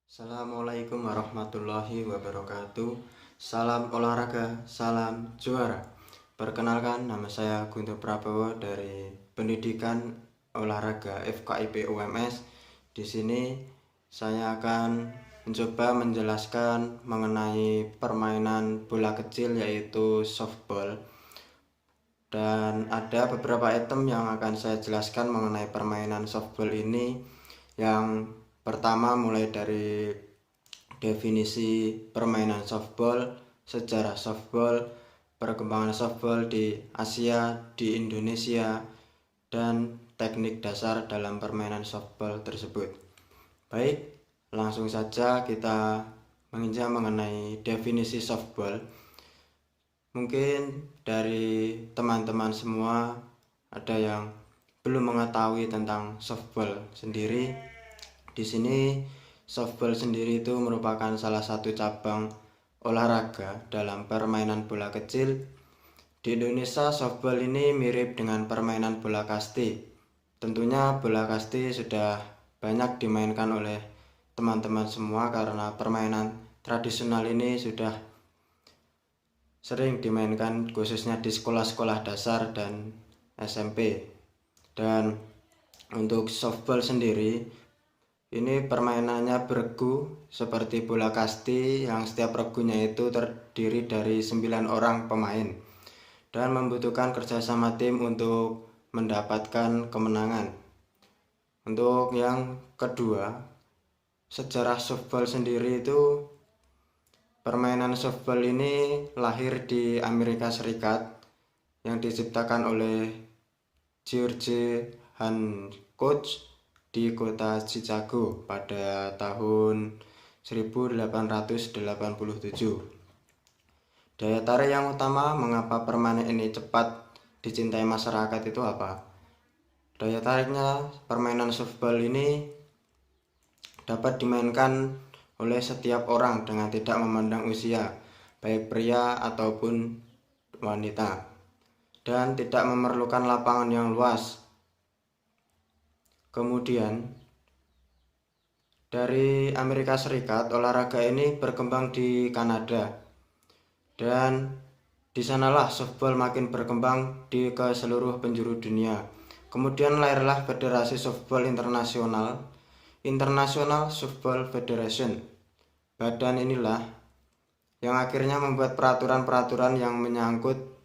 Assalamualaikum warahmatullahi wabarakatuh. Salam olahraga, salam juara. Perkenalkan, nama saya Guntur Prabowo dari Pendidikan Olahraga FKIP UMS. Di sini saya akan mencoba menjelaskan mengenai permainan bola kecil yaitu softball. Dan ada beberapa item yang akan saya jelaskan mengenai permainan softball ini. Yang pertama, mulai dari definisi permainan softball, sejarah softball, perkembangan softball di Asia, di Indonesia, dan teknik dasar dalam permainan softball tersebut. Baik, langsung saja kita menginjak mengenai definisi softball. Mungkin dari teman-teman semua ada yang belum mengetahui tentang softball sendiri. Di sini softball sendiri itu merupakan salah satu cabang olahraga dalam permainan bola kecil. Di Indonesia softball ini mirip dengan permainan bola kasti. Tentunya bola kasti sudah banyak dimainkan oleh teman-teman semua karena permainan tradisional ini sudah sering dimainkan khususnya di sekolah-sekolah dasar dan SMP. Dan untuk softball sendiri, ini permainannya beregu seperti bola kasti yang setiap regunya itu terdiri dari 9 orang pemain dan membutuhkan kerjasama tim untuk mendapatkan kemenangan. Untuk yang kedua, sejarah softball sendiri itu, permainan softball ini lahir di Amerika Serikat yang diciptakan oleh George Hancock di kota Chicago pada tahun 1887. Daya tarik yang utama mengapa permainan ini cepat dicintai masyarakat itu apa? Daya tariknya, permainan softball ini dapat dimainkan oleh setiap orang dengan tidak memandang usia, baik pria ataupun wanita, dan tidak memerlukan lapangan yang luas. Kemudian dari Amerika Serikat, olahraga ini berkembang di Kanada, dan di sanalah softball makin berkembang ke seluruh penjuru dunia. Kemudian lahirlah Federasi Softball Internasional, International Softball Federation. Badan inilah yang akhirnya membuat peraturan-peraturan yang menyangkut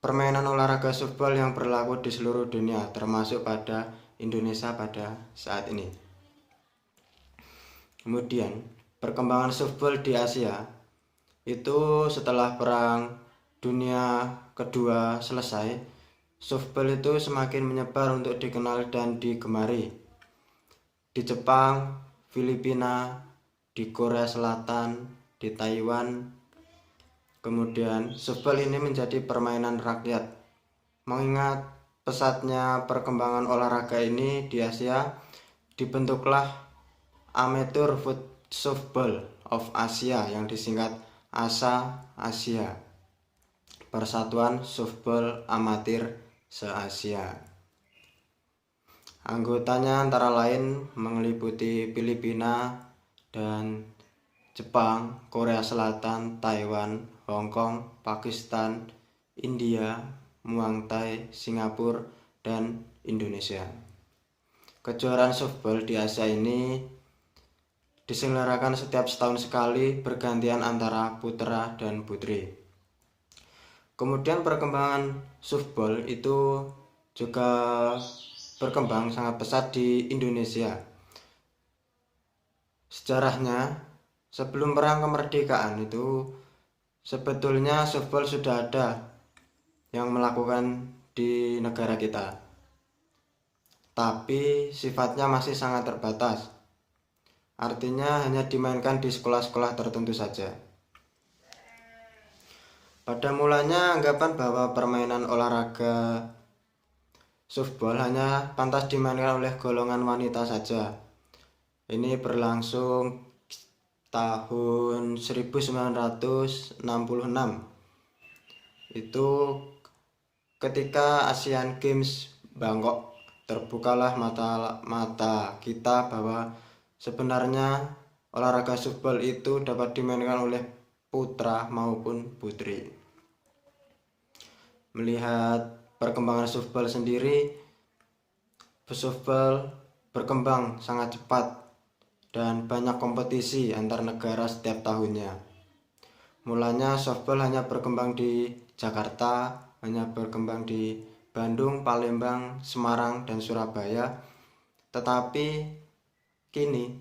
permainan olahraga softball yang berlaku di seluruh dunia, termasuk pada Indonesia pada saat ini. Kemudian perkembangan softball di Asia itu, setelah Perang Dunia Kedua selesai, softball itu semakin menyebar untuk dikenal dan digemari di Jepang, Filipina, di Korea Selatan, di Taiwan. Kemudian softball ini menjadi permainan rakyat. Mengingat pesatnya perkembangan olahraga ini di Asia, dibentuklah Amateur Softball of Asia yang disingkat ASA Asia, Persatuan Softball Amatir se-Asia. Anggotanya antara lain meliputi Filipina dan Jepang, Korea Selatan, Taiwan, Hong Kong, Pakistan, India, Muang Thai, Singapura, dan Indonesia. Kejuaraan softball di Asia ini diselenggarakan setiap setahun sekali, bergantian antara putra dan putri. Kemudian perkembangan softball itu juga berkembang sangat pesat di Indonesia. Sejarahnya, sebelum perang kemerdekaan itu sebetulnya softball sudah ada yang melakukan di negara kita, tapi sifatnya masih sangat terbatas. Artinya hanya dimainkan di sekolah-sekolah tertentu saja. Pada mulanya anggapan bahwa permainan olahraga softball hanya pantas dimainkan oleh golongan wanita saja. Ini berlangsung tahun 1966. Itu ketika Asian Games Bangkok, terbukalah mata kita bahwa Sebenarnya olahraga softball itu dapat dimainkan oleh putra maupun putri. Melihat perkembangan softball sendiri, softball berkembang sangat cepat dan banyak kompetisi antar negara setiap tahunnya. Mulanya softball hanya berkembang di Jakarta, hanya berkembang di Bandung, Palembang, Semarang, dan Surabaya. Tetapi kini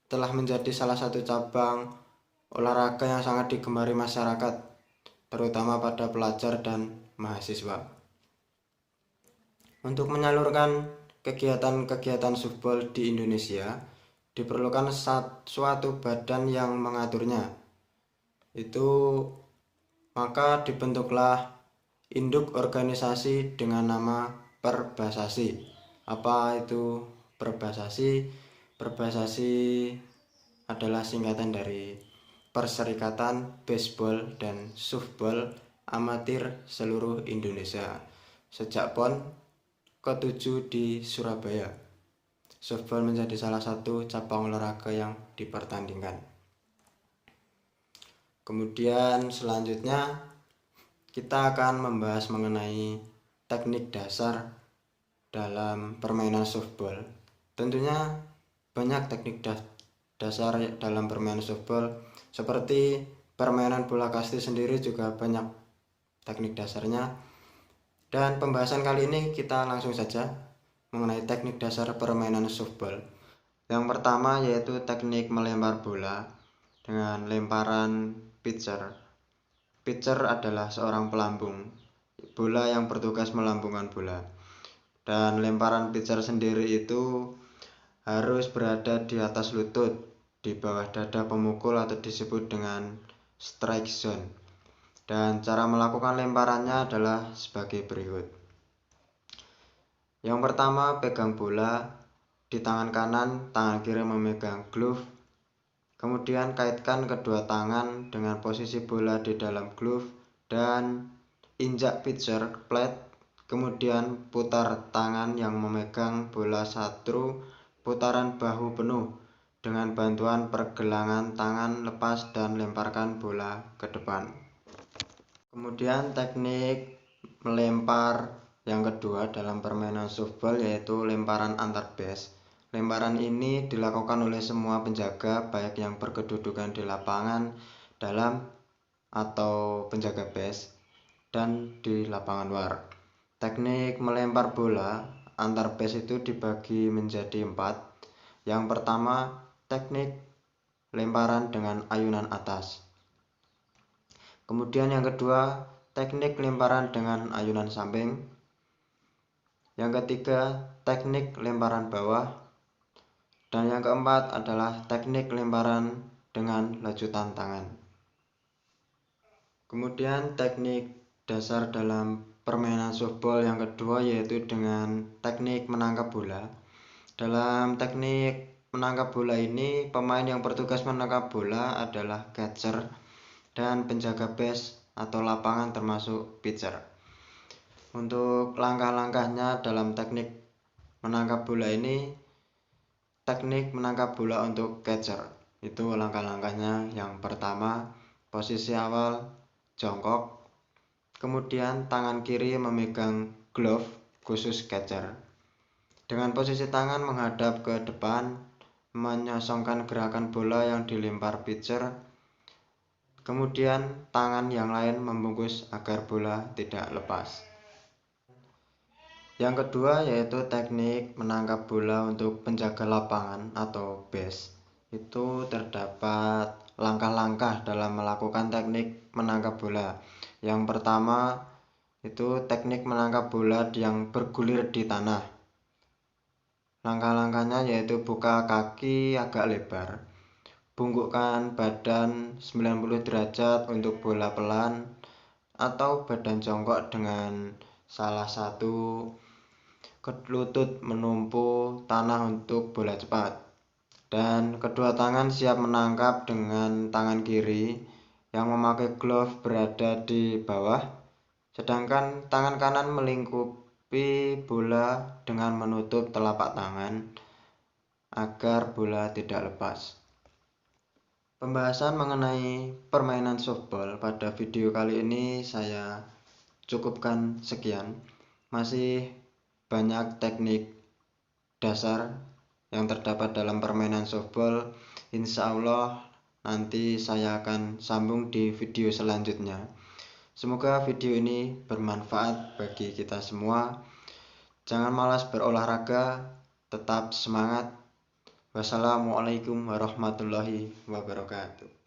telah menjadi salah satu cabang olahraga yang sangat digemari masyarakat, terutama pada pelajar dan mahasiswa. Untuk menyalurkan kegiatan-kegiatan softball di Indonesia, diperlukan suatu badan yang mengaturnya. Maka dibentuklah induk organisasi dengan nama Perbasasi. Apa itu Perbasasi? Perbasasi adalah singkatan dari Perserikatan Baseball dan Softball Amatir Seluruh Indonesia. Sejak PON ke-7 di Surabaya, softball menjadi salah satu cabang olahraga yang dipertandingkan. Kemudian selanjutnya kita akan membahas mengenai teknik dasar dalam permainan softball. Tentunya banyak teknik dasar dalam permainan softball, seperti permainan bola kasti sendiri juga banyak teknik dasarnya. Dan pembahasan kali ini kita langsung saja mengenai teknik dasar permainan softball. Yang pertama yaitu teknik melempar bola dengan lemparan pitcher. Pitcher adalah seorang pelambung bola yang bertugas melambungkan bola. Dan lemparan pitcher sendiri itu harus berada di atas lutut, di bawah dada pemukul atau disebut dengan strike zone. Dan cara melakukan lemparannya adalah sebagai berikut. Yang pertama, pegang bola di tangan kanan, tangan kiri memegang glove. Kemudian kaitkan kedua tangan dengan posisi bola di dalam glove dan injak pitcher plate. Kemudian putar tangan yang memegang bola satu putaran bahu penuh dengan bantuan pergelangan tangan lepas dan lemparkan bola ke depan. Kemudian teknik melempar yang kedua dalam permainan softball yaitu lemparan antar base. Lemparan ini dilakukan oleh semua penjaga, baik yang berkedudukan di lapangan dalam atau penjaga base dan di lapangan luar. Teknik melempar bola antar base itu dibagi menjadi 4. Yang pertama, teknik lemparan dengan ayunan atas. Kemudian yang kedua, teknik lemparan dengan ayunan samping. Yang ketiga, teknik lemparan bawah. Dan yang keempat adalah teknik lemparan dengan lajutan tangan. Kemudian teknik dasar dalam permainan softball yang kedua yaitu dengan teknik menangkap bola. Dalam teknik menangkap bola ini, pemain yang bertugas menangkap bola adalah catcher dan penjaga base atau lapangan termasuk pitcher. Untuk langkah-langkahnya dalam teknik menangkap bola ini, teknik menangkap bola untuk catcher itu langkah-langkahnya. Yang pertama, posisi awal jongkok, kemudian tangan kiri memegang glove khusus catcher dengan posisi tangan menghadap ke depan, menyosongkan gerakan bola yang dilempar pitcher. Kemudian tangan yang lain membungkus agar bola tidak lepas. Yang kedua yaitu teknik menangkap bola untuk penjaga lapangan atau base. Itu terdapat langkah-langkah dalam melakukan teknik menangkap bola. Yang pertama itu teknik menangkap bola yang bergulir di tanah. Langkah-langkahnya yaitu buka kaki agak lebar, bungkukkan badan 90 derajat untuk bola pelan, atau badan jongkok dengan salah satu lutut menumpu tanah untuk bola cepat. Dan kedua tangan siap menangkap dengan tangan kiri yang memakai glove berada di bawah, sedangkan tangan kanan melingkupi bola dengan menutup telapak tangan. agar bola tidak lepas. Pembahasan mengenai permainan softball pada video kali ini saya cukupkan sekian. Masih banyak teknik dasar yang terdapat dalam permainan softball. Insya Allah nanti saya akan sambung di video selanjutnya. Semoga video ini bermanfaat bagi kita semua. Jangan malas berolahraga, tetap semangat. Wassalamualaikum warahmatullahi wabarakatuh.